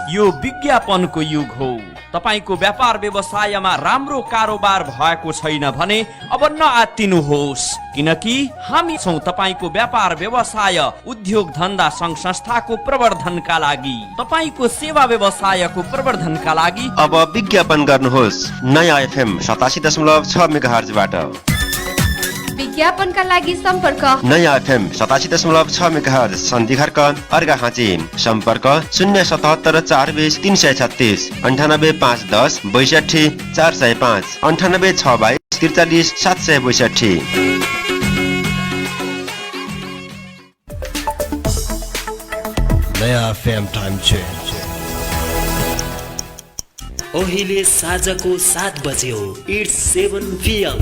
यो विज्ञापनको युग हो। तपाईको व्यापार व्यवसायमा राम्रो कारोबार भएको छैन भने अब नआत्तिनुहोस्, किनकि हामी छौं तपाईको व्यापार व्यवसाय उद्योग धन्दा संघ संस्थाको प्रवर्धनका लागि। तपाईको सेवा व्यवसायको प्रवर्धनका लागि अब विज्ञापन गर्नुहोस् नयाँ FM 87.6 मेगाहर्ज बाट। विज्ञापनका लागि सम्पर्क नयाँ FM 87.6 मेगाहर्ज सन्धिखर्क अर्घाखाँची। सम्पर्क 077 420 336 98 510 62 405 98 622 43 762। नयाँ FM टाइम चेन्ज। अहिले साँझको 7 बज्यो। It's 7 PM।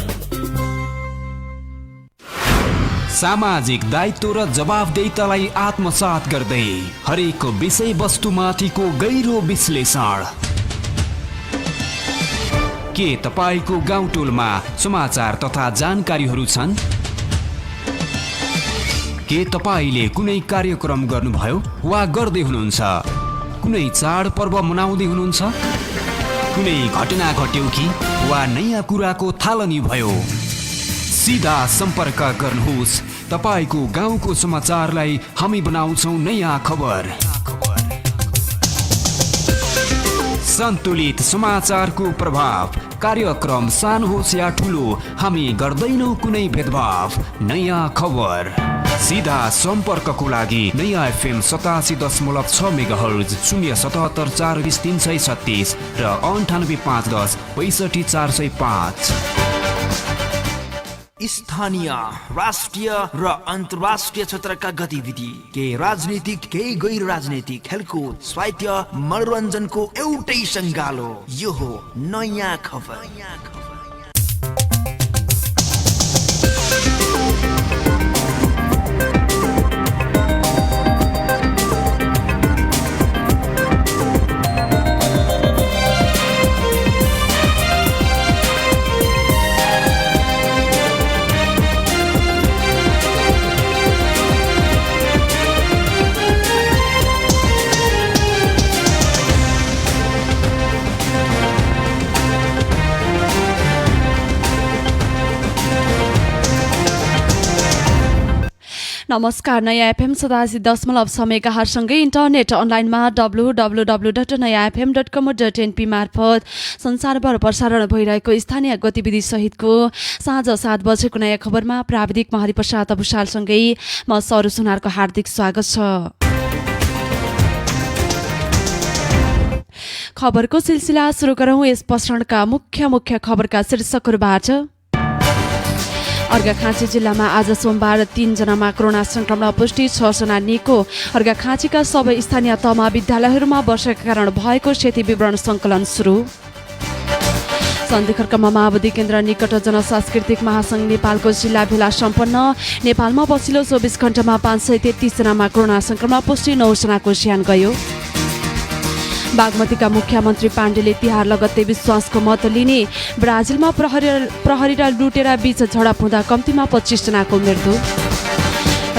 सामाजिक दायित्व र जवाफदेहितालाई आत्मसात गर्दै हरेक विषयवस्तुमाथिको गहिरो विश्लेषण। के तपाईको गाउँटोलमा समाचार तथा जानकारीहरू छन्? के तपाईले कुनै कार्यक्रम गर्नुभयो वा गर्दै हुनुहुन्छ? कुनै चाडपर्व मनाउँदै हुनुहुन्छ? कुनै घटना घट्यो कि वा नयाँ कुराको थालनी भयो? सीधा सम्पर्क गर्नुहोस्। तपाईको गाउँको समाचारलाई हामी बनाउँछौं नयाँ खबर। सन्तुलित समाचारको प्रभाव। कार्यक्रम सानो होस् या ठुलो, हामी गर्दैनौ कुनै भेदभाव। नयाँ खबर। सीधा सम्पर्कको लागि नयाँ FM 87.6 मेगाहर्ज 077 420 336 र 98 510 65 405। स्थानीय, राष्ट्रिय र अन्तर्राष्ट्रिय क्षेत्रका गतिविधि, केही राजनीतिक, केही गैर राजनीतिक, खेलकुद, साहित्य, मनोरञ्जनको एउटै सङ्गालो। यो हो नयाँ खबर। नमस्कार। नयाँ FM 87.6 मेगाहर्जसँगै इन्टरनेट अनलाइनमा www.nayafm.com.np मार्फत संसारभर प्रसारण भइरहेको स्थानीय गतिविधि सहितको साँझ 7 बजेको नयाँ खबरमा प्राविधिक महरिप्रसाद भुषालसँगै म सरू सुनारको हार्दिक स्वागत छ। खबरको सिलसिला सुरु गरौं यस प्रसारणका मुख्य खबरका शीर्षकहरूबाट। अर्घाखाँची जिल्लामा आज सोमबार 3 जनामा कोरोना संक्रमण पुष्टि, 6 जना निको। अर्घाखाँचीका सबै स्थानीय तहमा विद्यालयहरूमा वर्षाका कारण भएको क्षति विवरण संकलन सुरु। सन्धिखर्कमा माओवादी केन्द्र निकट जनसांस्कृतिक महासंघ नेपालको जिल्ला भेला सम्पन्न। नेपालमा पछिल्लो 24 घण्टामा 533 जनामा कोरोना संक्रमण पुष्टि, 9 जनाको ज्यान गयो। बागमतीका मुख्यमन्त्री पाण्डेले तिहार लगत्तै विश्वासको मत लिने। ब्राजिलमा प्रहरी र लुटेरा बीच झडप हुँदा कम्तीमा 25 जनाको मृत्यु।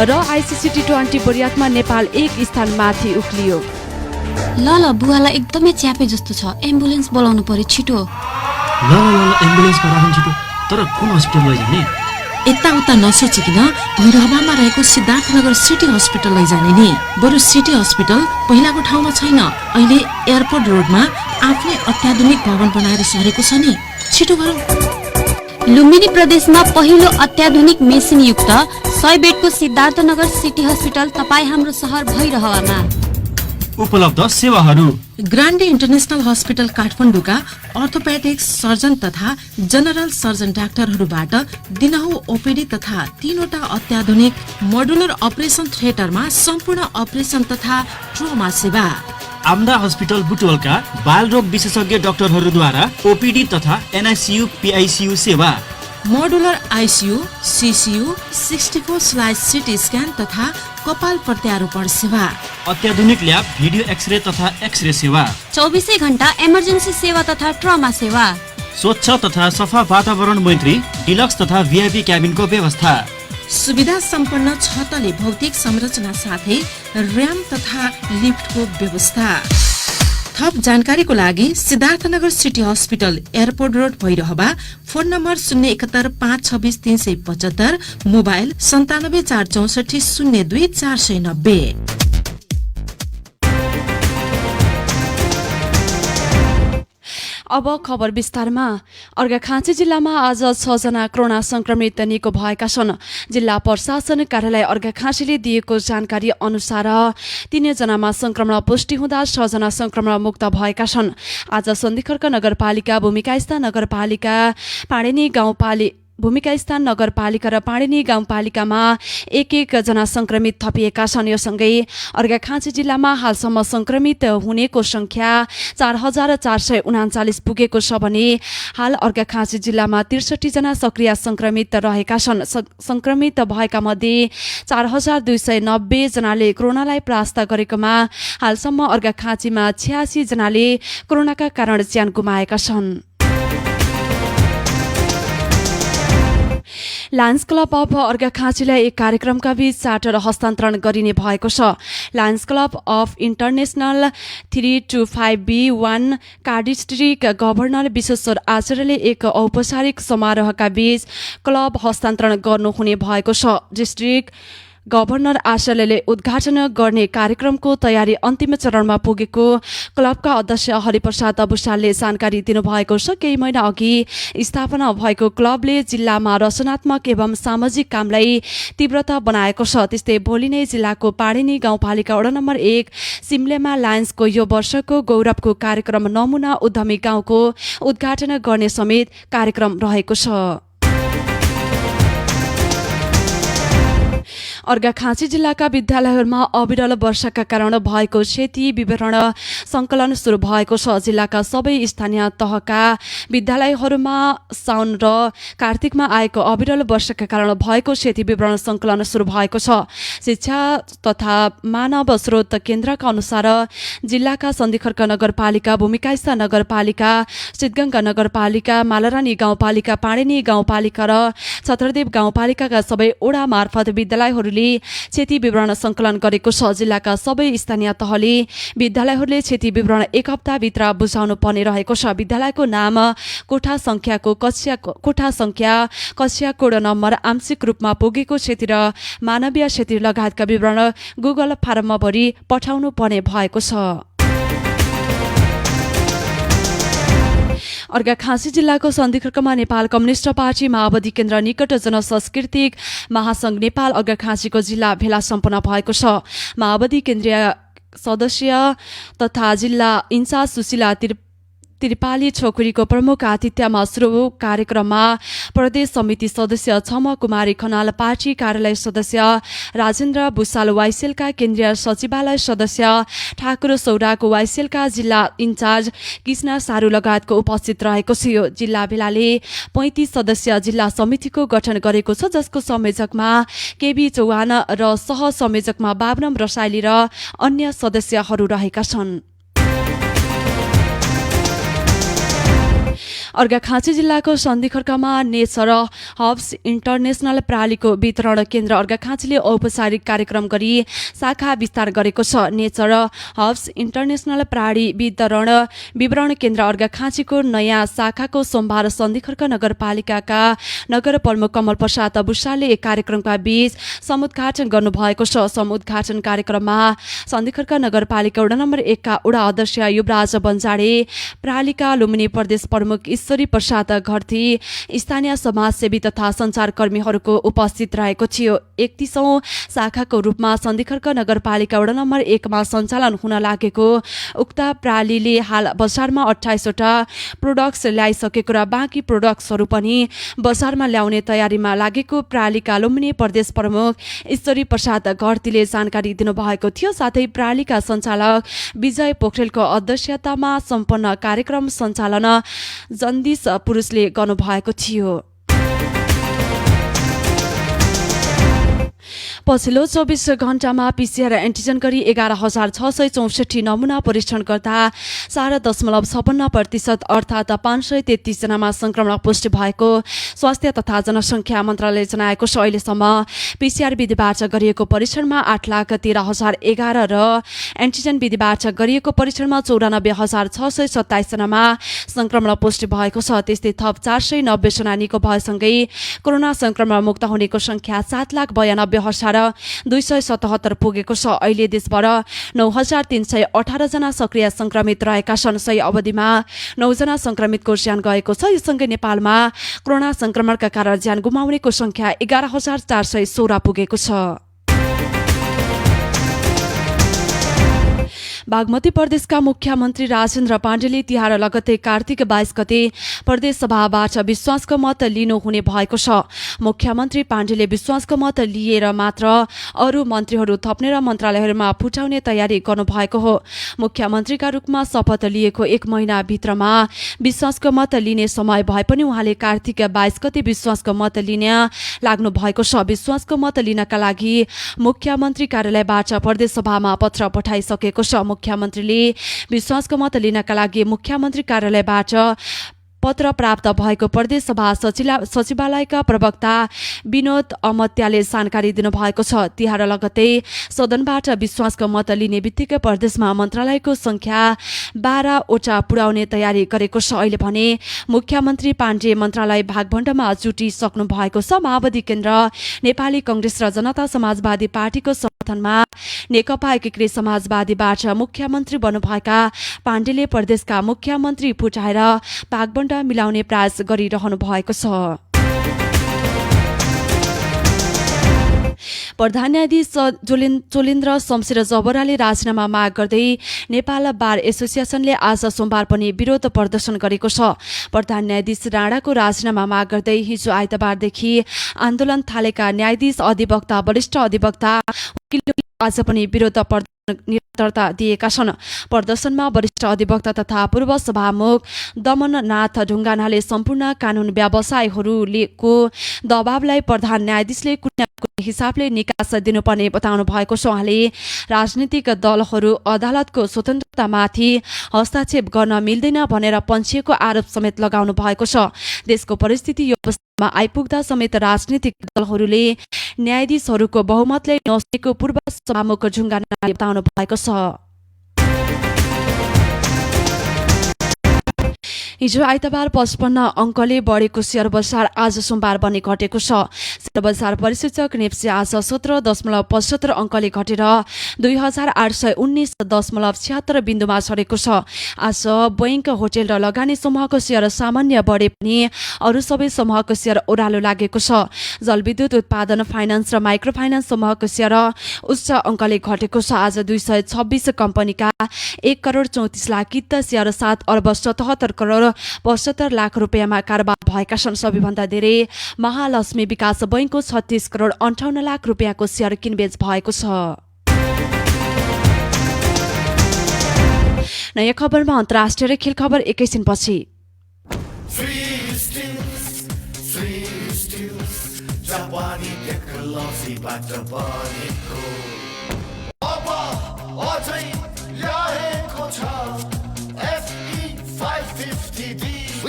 र आइसिसी T20 बरियातमा नेपाल 1 स्थान माथि उक्लियो। ल बुवालाई एकदमै च्यापे जस्तो छ, एम्बुलेन्स बोलाउनु पर्यो छिटो। ल एम्बुलेन्स बोलाउनु छिटो। तर कुन हस्पिटल लैजाने? यताउता नसोचिकन भैरहवामा रहेको सिद्धार्थनगर सिटी हस्पिटल लैजाने नि। बरु सिटी हस्पिटल पहिलाको ठाउँमा छैन, अहिले एयरपोर्ट रोडमा आफ्नै अत्याधुनिक भवन बनाएर सरेको छ नि। छिटो गरौँ। लुम्बिनी प्रदेशमा पहिलो अत्याधुनिक मेसिनयुक्त 100 बेडको सिद्धार्थनगर सिटी हस्पिटल तपाईँ हाम्रो सहर भैरहवामा। उपलब्ध सेवाहरू: ग्रान्डे इन्टरनेसनल हस्पिटल काठमाडौँका अर्थोपेडिक्स सर्जन तथा जनरल सर्जन डाक्टरहरूबाट दिनहुँ ओपीडी तथा 3वटा अत्याधुनिक मोडुलर अपरेसन थिएटरमा सम्पूर्ण अपरेसन तथा ट्रोमा सेवा। आम्दा हस्पिटल बुटवलका बालरोग विशेषज्ञ डाक्टरहरूद्वारा ओपीडी तथा NICU PICU सेवा। Modular ICU, CCU, 64 slice CT scan तथा कपाल प्रत्यारोपण सेवा। अत्याधुनिक ल्याब, भिडियो एक्सरे तथा एक्सरे सेवा। 24 घण्टा इमर्जेन्सी सेवा तथा ट्रमा सेवा। स्वच्छ तथा सफा वातावरण मैत्री, डिलक्स तथा VIP क्याबिनको व्यवस्था। सुविधा सम्पन्न 6 तले भौतिक संरचना साथै र्याम्प तथा लिफ्टको व्यवस्था। थप जानकारीको लागि Siddharthnagar city hospital airport road Bhairahawa phone number 071 526 375, mobile 97 464 02 490। अब खबर विस्तारमा। अर्घाखाँची जिल्लामा आज 6 जना कोरोना संक्रमित निको भएका छन्। जिल्ला प्रशासन कार्यालय अर्घाखाँचीले दिएको जानकारी अनुसार 3 जनामा संक्रमण पुष्टि हुँदा 6 जना संक्रमण मुक्त भएका छन्। आज सन्धिखर्क नगरपालिका, भूमिकास्थान नगरपालिका, भूमिकास्थान नगरपालिका र पाणिनी गाउँपालिकामा 1 जना संक्रमित थपिएका छन्। यो सँगै अर्घाखाँची जिल्लामा हालसम्म संक्रमित हुनेको संख्या 4439 पुगेको छ भने हाल अर्घाखाँची जिल्लामा 63 जना सक्रिय संक्रमित रहेका छन्। संक्रमित भएका मध्ये 4290 जनाले कोरोनालाई परास्त गरेकोमा हालसम्म अर्घाखाँचीमा 86 जनाले कोरोनाका कारण ज्यान गुमाएका छन्। लायन्स क्लब अफ अर्घाखाँचीलाई एक कार्यक्रमका बीच चार्टर हस्तान्तरण गरिने भएको छ। Lions club of international 325B1 का डिस्ट्रिक्ट गभर्नर विश्वेश्वर आचार्यले एक औपचारिक समारोहका बीच क्लब हस्तान्तरण गर्नुहुने भएको छ। डिस्ट्रिक्ट गभर्नर आचार्यले उद्घाटन गर्ने कार्यक्रमको तयारी अन्तिम चरणमा पुगेको क्लबका अध्यक्ष हरिप्रसाद भुषालले जानकारी दिनुभएको छ। केही महिना अघि स्थापना भएको क्लबले जिल्लामा रचनात्मक एवं सामाजिक कामलाई तीव्रता बनाएको छ। त्यस्तै भोलि नै जिल्लाको पाणिनी गाउँपालिका वडा नम्बर 1 सिम्लेमा लायन्सको यो वर्षको गौरवको कार्यक्रम नमुना उद्यमी गाउँको उद्घाटन गर्ने समेत कार्यक्रम रहेको छ। अर्घाखाँची जिल्लाका विद्यालयहरूमा अविरल वर्षाका कारण भएको क्षति विवरण संकलन शुरू भएको छ। जिल्लाका सबै स्थानीय तहका विद्यालयहरूमा साउन र कार्तिकमा आएको अविरल वर्षाका कारण भएको क्षति विवरण संकलन शुरू भएको छ। शिक्षा तथा मानव स्रोत केन्द्रका अनुसार जिल्लाका सन्धिखर्क नगरपालिका, भूमिकास्थान नगरपालिका, सिद्धगंगा नगरपालिका, मालरानी गाउँपालिका, पाणिनी गाउँपालिका र छत्रदेव गाउँपालिकाका सबै ओडा मार्फत विद्यालयहरूले क्षति विवरण संकलन गरेको छ। जिल्लाका सबै स्थानीय तहले विद्यालयहरूले क्षति विवरण 1 हप्ताभित्र बुझाउनु पर्ने रहेको छ। विद्यालयको नाम, कोठा संख्या, कक्षा कोड नम्बर, आंशिक रूपमा पुगेको क्षति र मानवीय क्षति लगायतका विवरण गुगल फारममा भरी पठाउनु पर्ने भएको छ। अर्घाखाँची जिल्लाको सन्धिखर्कमा नेपाल कम्युनिस्ट पार्टी माओवादी केन्द्र निकट जनसांस्कृतिक महासंघ नेपाल अर्घाखाँचीको जिल्ला भेला सम्पन्न भएको छ। माओवादी केन्द्रीय सदस्य तथा जिल्ला इन्चार्ज सुशीला त्रिपाली छोकरीको प्रमुख आतिथ्यमा शुरू कार्यक्रममा प्रदेश समिति सदस्य छम कुमारी खनाल, पार्टी कार्यालय सदस्य राजेन्द्र भुषाल, वाइसेलका केन्द्रीय सचिवालय सदस्य ठाकुर सौराको, वाइसेलका जिल्ला इन्चार्ज कृष्ण सारू लगायतको उपस्थित रहेको थियो। जिल्ला भेलाले 35 सदस्य जिल्ला समितिको गठन गरेको छ, जसको संयोजकमा केबी चौहान र सह संयोजकमा बाबुराम रसाइली र अन्य सदस्यहरू रहेका छन्। अर्घाखाँची जिल्लाको सन्धिखर्कमा नेचर हब्स इन्टरनेसनल प्रणालीको वितरण केन्द्र अर्घाखाँचीले औपचारिक कार्यक्रम गरी शाखा विस्तार गरेको छ। नेचर हब्स इन्टरनेसनल प्रणाली विवरण केन्द्र अर्घाखाँचीको नयाँ शाखाको सोमबार सन्धिखर्क नगरपालिकाका नगर प्रमुख कमल प्रसाद भुषालले एक कार्यक्रमका बीच समुद्घाटन गर्नुभएको छ। समुद्घाटन कार्यक्रममा सन्धिखर्क नगरपालिका वडा नम्बर 1 का वडा अध्यक्ष युवराज बन्जाडे, प्रणालीका लुम्बिनी प्रदेश प्रमुख ईश्वरी प्रसाद घरती, स्थानीय समाजसेवी तथा सञ्चारकर्मीहरूको उपस्थित रहेको थियो। 31औं शाखाको रूपमा सन्धिखर्क नगरपालिका वडा नम्बर 1 मा सञ्चालन हुन लागेको उक्त प्रणालीले हाल बजारमा 28 वटा प्रोडक्ट्स ल्याइसकेको र बाँकी प्रोडक्ट्सहरू पनि बजारमा ल्याउने तयारीमा लागेको प्रणालीका लुम्बिनी प्रदेश प्रमुख ईश्वरी प्रसाद घरतीले जानकारी दिनुभएको थियो। साथै प्रणालीका सञ्चालक विजय पोखरेलको अध्यक्षतामा सम्पन्न कार्यक्रम सञ्चालन जन्दिस पुरुषले गर्नुभएको थियो। पछिल्लो 24 घण्टामा PCR एन्टिजन गरी 11,664 नमुना परीक्षण गर्दा 4.56% अर्थात् 533 जनामा संक्रमण पुष्टि भएको स्वास्थ्य तथा जनसङ्ख्या मन्त्रालयले जनाएको छ। अहिलेसम्म PCR विधिबाट गरिएको परीक्षणमा 8,13,011 र एन्टिजन विधिबाट गरिएको परीक्षणमा 94,627 जनामा संक्रमण पुष्टि भएको छ। त्यस्तै थप 490 जना निको भएसँगै कोरोना संक्रमण मुक्त हुनेको संख्या 7,92,277 पुगेको छ। अहिले देशभर 9,318 जना सक्रिय संक्रमित रहेका छन्। सही अवधिमा 9 जना संक्रमितको ज्यान गएको छ। यससँगै नेपालमा कोरोना संक्रमणका कारण ज्यान गुमाउनेको संख्या 11,416 पुगेको छ। बागमती प्रदेशका मुख्यमन्त्री राजेन्द्र पाण्डेले तिहार लगत्तै कार्तिक 22 गते प्रदेश सभाबाट विश्वासको मत लिनुहुने भएको छ। मुख्यमन्त्री पाण्डेले विश्वासको मत लिएर मात्र अरू मन्त्रीहरू थप्ने र मन्त्रालयहरूमा फुटाउने तयारी गर्नुभएको हो। मुख्यमन्त्रीका रूपमा शपथ लिएको 1 महिनाभित्रमा विश्वासको मत लिने समय भए पनि उहाँले कार्तिक 22 गते विश्वासको मत लिन लाग्नु भएको छ। विश्वासको मत लिनका लागि मुख्यमन्त्री कार्यालयबाट प्रदेश सभामा पत्र पठाइसकेको छ। मुख्यमन्त्रीले विश्वासको मत लिनका लागि मुख्यमन्त्री कार्यालयबाट पत्र प्राप्त भएको प्रदेश सभा सचिवालयका प्रवक्ता विनोद अमत्याले जानकारी दिनुभएको छ। तिहार लगत्तै सदनबाट विश्वासको मत लिने बित्तिकै प्रदेशमा मन्त्रालयको संख्या 12 वटा पुर्याउने तयारी गरेको छ। अहिले भने मुख्यमन्त्री पाण्डे मन्त्रालय भागभण्डमा जुटिसक्नु भएको छ। माओवादी केन्द्र, नेपाली कांग्रेस र जनता समाजवादी पार्टीको समर्थनमा नेकपा एकीकृत समाजवादीबाट मुख्यमन्त्री बन्नुभएका पाण्डेले प्रदेशका मुख्यमन्त्री फुटाएर भागभण्ड मिलाउने प्रयास गरिरहनु भएको छ। प्रधान न्यायाधीश चोलेन्द्र शमशेर जबराले राजीनामा माग गर्दै नेपाल बार एसोसिएसनले आज सोमबार पनि विरोध प्रदर्शन गरेको छ। प्रधान न्यायाधीश राणाको राजीनामा माग गर्दै हिजो आइतबारदेखि आन्दोलन थालेका न्यायाधीश, अधिवक्ता, वरिष्ठ अधिवक्ता, वकिलले आज पनि विरोध निरन्तरता दिएका छन्। प्रदर्शनमा वरिष्ठ अधिवक्ता तथा पूर्व सभामुख दमननाथ ढुङ्गानाले सम्पूर्ण कानून व्यवसायहरूको दबावलाई प्रधान न्यायाधीशले कुनै हिसाबले निकास दिनुपर्ने बताउनु भएको छ। उहाँले राजनीतिक दलहरू अदालतको स्वतन्त्रतामाथि हस्तक्षेप गर्न मिल्दैन भनेर पन्छिएको आरोप समेत लगाउनु भएको छ। देशको परिस्थिति यो अवस्थामा आइपुग्दा समेत राजनीतिक दलहरूले न्यायाधीशहरूको बहुमतले नसकेको पूर्व सभामुख ढुङ्गानाले बताउनु भएको छ। हिजो आइतबार 55 अङ्कले बढेको शेयर बजार आज सोमबार पनि घटेको छ। शेयर बजार परिसूचक नेप्से आज 17.75 अङ्कले घटेर 2819.76 बिन्दुमा झरेको छ। आज बैंक, होटेल र लगानी समूहको शेयर सामान्य बढे पनि अरू सबै समूहको शेयर ओह्रालो लागेको छ। जलविद्युत उत्पादन, फाइनान्स र माइक्रो फाइनान्स समूहको शेयर उच्च अङ्कले घटेको छ। आज 226 कम्पनीका 1,34,00,000 शेयर 7 अर्ब 77 करोड 75 लाख रुपियाँमा कारोबार भएका छन्। सबैभन्दा धेरै महालक्ष्मी विकास बैंकको 36 करोड 58 लाख रुपियाँको शेयर किनबेच भएको छ। नयाँ खबरमा अन्तर्राष्ट्रिय खेल खबर एकैछिनपछि।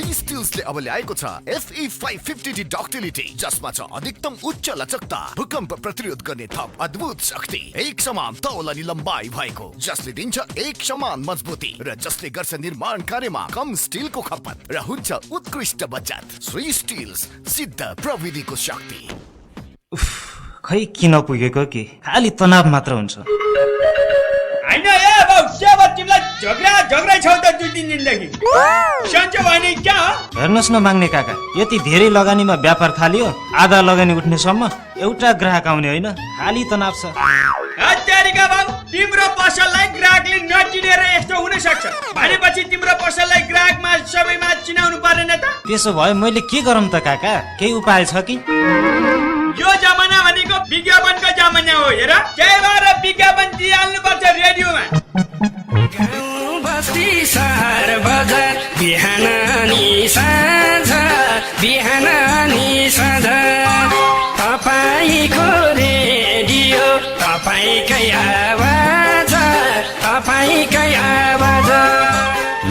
स्टिल्सले अब ल्याएको छ FE 550D डक्टिलिटी, जसमा छ अधिकतम उच्च लचकता, भूकम्प प्रतिरोध गर्ने थप अद्भुत शक्ति, एक समान तौल अनि लम्बाइ भएको, जसले दिन्छ एक समान मजबुती र जसले गर्छ निर्माण कार्यमा कम स्टिलको खपत र हुन्छ उत्कृष्ट बचत। श्री स्टिल्स, सिद्ध प्रविधिको शक्ति। खै किन पुगेको कि खाली तनाव मात्र हुन्छ। हैन ए बाउ सेवा तिमीलाई झगडा छौ त 2-3 दिनदेखि सन्चो भएन क्या हो? हेर्नुस् न माग्ने काका, यति धेरै लगानीमा व्यापार थाल्यो, आधा लगानी उठ्नेसम्म एउटा ग्राहक आउने होइन, खाली तनाव छ। हत्यारिका बाउ, तिम्रो पसललाई ग्राहकले नचिनेर यस्तो हुन सक्छ भनेपछि तिम्रो पसललाई ग्राहकमा सबैमा चिनाउनु पर्दैन त? त्यसो भए मैले के गरौँ त काका, केही उपाय छ कि? यो जमाना भनेको विज्ञापनको जमाना हो। हेर, त्यही भएर विज्ञापन दिइहाल्नु पर्छ रेडियोमा। बस्ती सहर बजार बिहान नि साँझ बिहान नि साँझ तपाईको रेडियो तपाईँकै आवाज तपाईँकै आवाज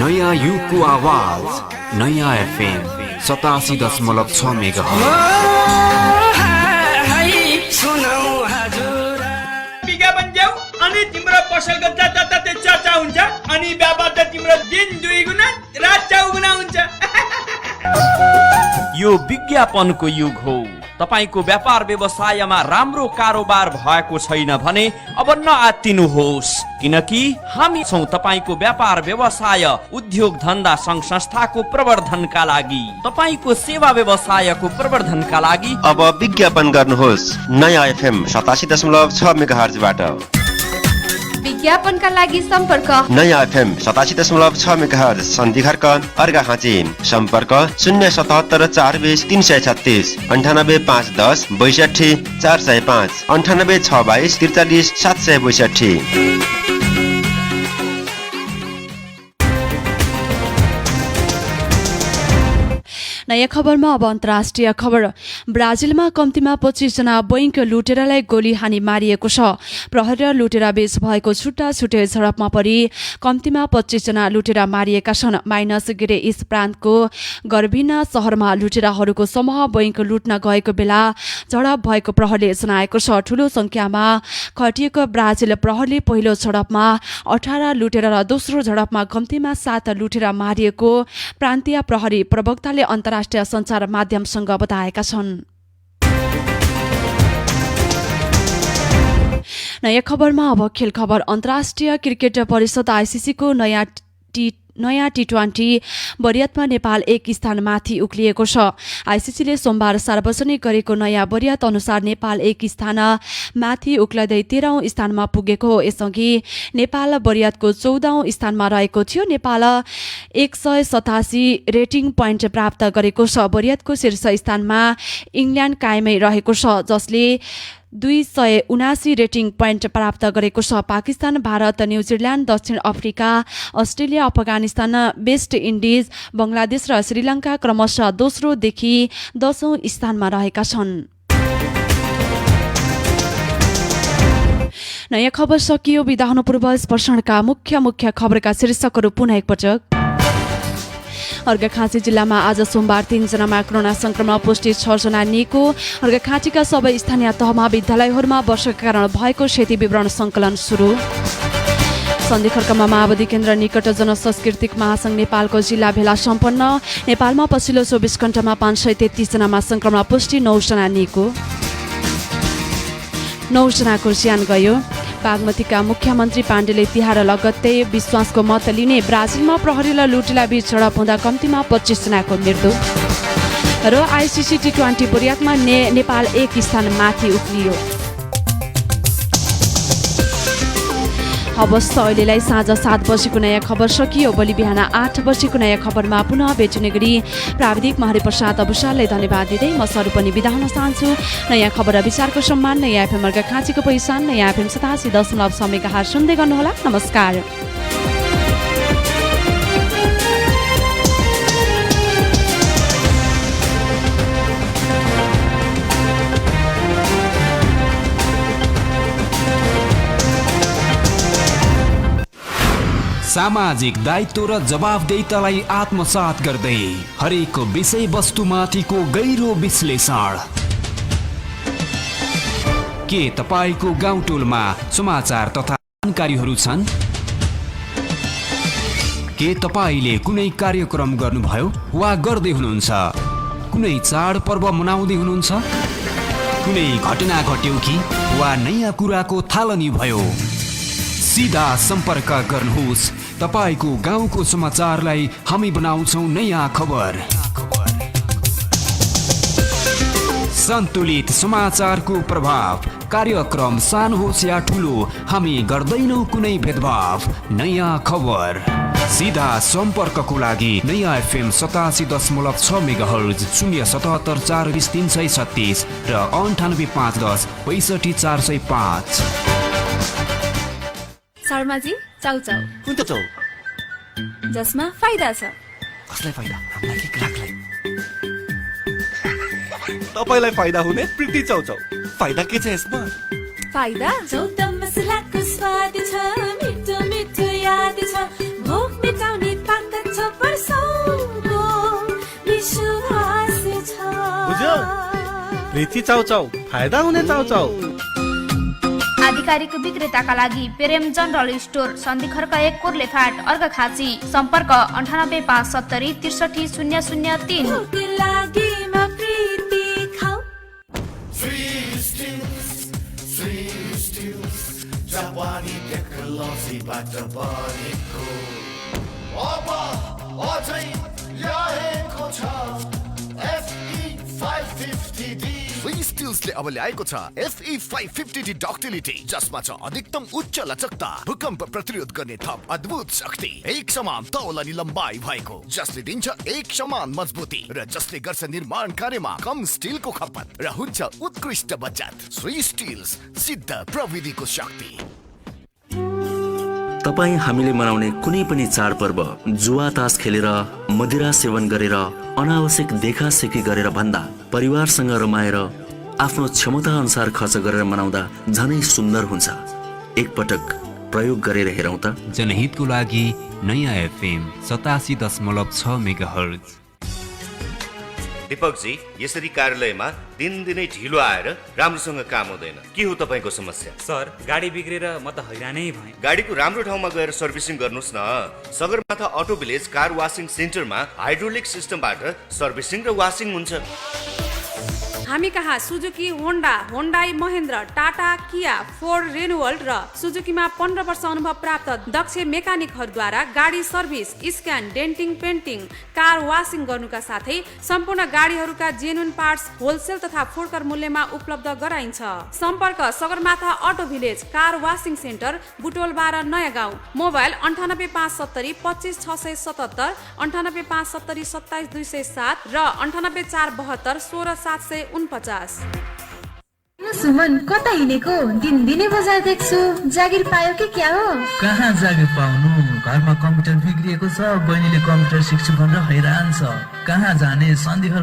नयाँ युगको आवाज नयाँ FM 87.6 मेगाहर्ज। सुनौ हजुर विज्ञापन जाऊ अनि तिम्रो पसलको जता चर्चा हुन्छ अनि व्यापार त तिम्रो दिन 2 गुणा रात 4 गुणा हुन्छ। यो विज्ञापनको युग हो। तपाईको व्यापार व्यवसायमा राम्रो कारोबार भएको छैन भने अब नआत्तिनुहोस्, किनकि हामी छौं तपाईको व्यापार व्यवसाय उद्योग धन्दा संघ संस्थाको प्रवर्धनका लागि, तपाईको सेवा व्यवसायको प्रवर्धनका लागि अब विज्ञापन गर्नुहोस् नयाँ FM 87.6 मेगाहर्जबाट। विज्ञापनका लागि सम्पर्क नयाँ FM 87.6 मेगाहर्ज सन्धिखर्क अर्घाखाँची। सम्पर्क 077 420 336 98 510 62 405 98 622 43 762। नयाँ खबरमा अब अन्तर्राष्ट्रिय खबर। ब्राजिलमा कम्तीमा 25 जना बैंक लुटेरालाई गोली हानी मारिएको छ। प्रहरी र लुटेरा बीच भएको छुट्टा छुट्टै झडपमा परि कम्तीमा 25 जना लुटेरा मारिएका छन्। माइनस गेरेइस प्रान्तको गर्भिना शहरमा लुटेराहरूको समूह बैंक लुट्न गएको बेला झडप भएको प्रहरीले जनाएको छ। ठूलो संख्यामा खटिएको ब्राजिल प्रहरीले पहिलो झडपमा 18 लुटेरा र दोस्रो झडपमा कम्तीमा 7 लुटेरा मारिएको प्रान्तीय प्रहरी प्रवक्ताले अन्तर्राष्ट्रिय सञ्चार माध्यमसँग बताएका छन्। नयाँ खबरमा अब खेल खबर। अन्तर्राष्ट्रिय क्रिकेट परिषद ICC को नयाँ T20 बरियातमा नेपाल 1 स्थान माथि उक्लिएको छ। ICC ले सोमबार सार्वजनिक गरेको नयाँ बरियात अनुसार नेपाल 1 स्थान माथि उक्लदै 13औं स्थानमा पुगेको हो। यसअघि नेपाल बरियातको 14औं स्थानमा रहेको थियो। नेपाल 187 रेटिङ पोइन्ट प्राप्त गरेको छ। बरियातको शीर्ष स्थानमा इङ्ल्यान्ड कायमै रहेको छ, जसले 279 रेटिङ पोइन्ट प्राप्त गरेको छ। पाकिस्तान, भारत, न्युजिल्यान्ड, दक्षिण Africa, Australia, Afghanistan, West Indies, Bangladesh र श्रीलङ्का क्रमशः दोस्रोदेखि 10औं स्थानमा रहेका छन्। नयाँ खबर सकियो। बिदा हुनु पूर्व स्पर्शनका मुख्य खबरका शीर्षकहरू पुनः एकपटक। अर्घाखाँची जिल्लामा आज सोमबार 3 जनामा कोरोना संक्रमण पुष्टि, 6 जना निको। अर्घाखाँचीका सबै स्थानीय तहमा विद्यालयहरूमा वर्षाका कारण भएको क्षति विवरण संकलन सुरु। सन्धिखर्कमा माओवादी केन्द्र निकट जनसांस्कृतिक महासंघ नेपालको जिल्ला भेला सम्पन्न। नेपालमा पछिल्लो 24 घण्टामा 533 जनामा संक्रमण पुष्टि, 9 जना निको, 9 जनाको ज्यान गयो। बागमतीका मुख्यमन्त्री पाण्डेले तिहार लगत्तै विश्वासको मत लिने। ब्राजिलमा प्रहरी र लुटेरा बीच झडप हुँदा कम्तीमा 25 जनाको मृत्यु। र ICC T20 बरियातमा नेपाल 1 स्थान माथि उक्लियो। हवस् त अहिलेलाई साँझ 7 बजेको नयाँ खबर सकियो। भोलि बिहान 8 बजेको नयाँ खबरमा पुनः भेट्ने गरी प्राविधिक महाप्रसाद अबुसाललाई धन्यवाद दिँदै म सरू पनि बिदा हुन चाहन्छु। नयाँ खबर र विचारको सम्मान नयाँ FM अर्घाखाँचीको पहिचान नयाँ FM 87.6 मेगाहर्ज सुन्दै गर्नुहोला। नमस्कार। सामाजिक दायित्व र जवाफदेहितालाई आत्मसात गर्दै हरेक विषयवस्तुमाथिको गहिरो विश्लेषण। के तपाईको गाउँटोलमा समाचार तथा जानकारीहरू छन्? के तपाईले कुनै कार्यक्रम गर्नुभयो वा गर्दै हुनुहुन्छ? कुनै चाडपर्व मनाउँदै हुनुहुन्छ? कुनै घटना घट्यो कि वा नयाँ कुराको थालनी भयो? सीधा सम्पर्क गर्नुहोस्। तपाईको गाउँको समाचारलाई हामी बनाउँछौं नयाँ खबर। सन्तुलित समाचारको प्रभाव। कार्यक्रम सानो होस् या ठुलो, हामी गर्दैनौं कुनै भेदभाव। नयाँ खबर। सीधा सम्पर्कको लागि नयाँ FM 87.6 मेगाहर्ज 077 420 336 र 98 510 65 405। शर्माजी, चाउचाउ। कुन त चाउ? जसमा फाइदा छ। कसलाई फाइदा? हामीलाई कि ग्राहकलाई? तपाईलाई फाइदा हुने प्रीति चाउचाउ। फाइदा के छ यसमा? फाइदा याद छ मिठो मिठो याद छ भोक मेटाउने ताकत छ वर्षौंको विश्वास छ बुझ्यौ प्रीति चाउचाउ फाइदा हुने चाउचाउ आधिकारिक विक्रेताका लागि प्रेम जनरल स्टोर सन्धि खर्क 1 कोर्लेफाट अर्घाखाँची सम्पर्क 9857363003 भोक लागेमा प्रीति खाऊ जापानी टेक्नोलोजीबाट बनेको अब अझै ल्याएको छ FE550D स्विस स्टिल्सले अब ल्याएको छ FE550D डक्टिलिटी जसमा छ अधिकतम उच्च लचकता भूकम्प प्रतिरोध गर्ने थप अद्भुत शक्ति एक समान तौल अनि लम्बाइ भएको जसले दिन्छ एक समान मजबुती र जसले गर्छ निर्माण कार्यमा कम स्टिलको खपत र हुन्छ उत्कृष्ट बचत स्विस स्टिल्स सिद्ध प्रविधिको शक्ति। तपाईँ हामीले मनाउने कुनै पनि चाडपर्व जुवा तास खेलेर मदिरा सेवन गरेर अनावश्यक देखासेखी गरेर भन्दा परिवारसँग रमाएर आफ्नो क्षमता अनुसार खर्च गरेर मनाउँदा झनै सुन्दर हुन्छ। एकपटक प्रयोग गरेर हेरौँ त। जनहितको लागि नयाँ FM 87.6 मेगाहर्ज। दीपकजी, यसरी कार्यालयमा दिनदिनै ढिलो आएर राम्रोसँग काम हुँदैन, के हो तपाईँको समस्या? सर, गाडी बिग्रेर म त हैरानै भएँ। गाडीको राम्रो ठाउँमा गएर सर्भिसिङ गर्नुहोस् न। Sagarmatha auto village car washing सेन्टरमा हाइड्रोलिक सिस्टमबाट सर्भिसिङ र वासिङ हुन्छ। हामी कहाँ सुजुकी, होन्डा, होन्डाई, महेन्द्र, टाटा, किया, फोर्ड, रेनोल्ट र सुजुकीमा 15 वर्ष अनुभव प्राप्त दक्ष मेकानिकहरूद्वारा गाडी service, scan, denting, painting, car washing गर्नुका साथै सम्पूर्ण गाडीहरूका जेन्युन पार्ट्स होलसेल तथा फुडकर मूल्यमा उपलब्ध गराइन्छ। सम्पर्क Sagarmatha auto village car washing centre, Butwal 12 नयाँ गाउँ। मोबाइल 9857 25677, 9857 27207 र 9842 16749। सुमन, कता हिँडेको? दिनदिनै बजार देख्छु। जागिर पायो कि क्या हो? कहाँ जागिर पाउनु, घरमा कम्प्युटर बिग्रिएको छ। बहिनीले कम्प्युटर सिक्छु भनेर हैरान छ। कहाँ जाने? सन्धिखर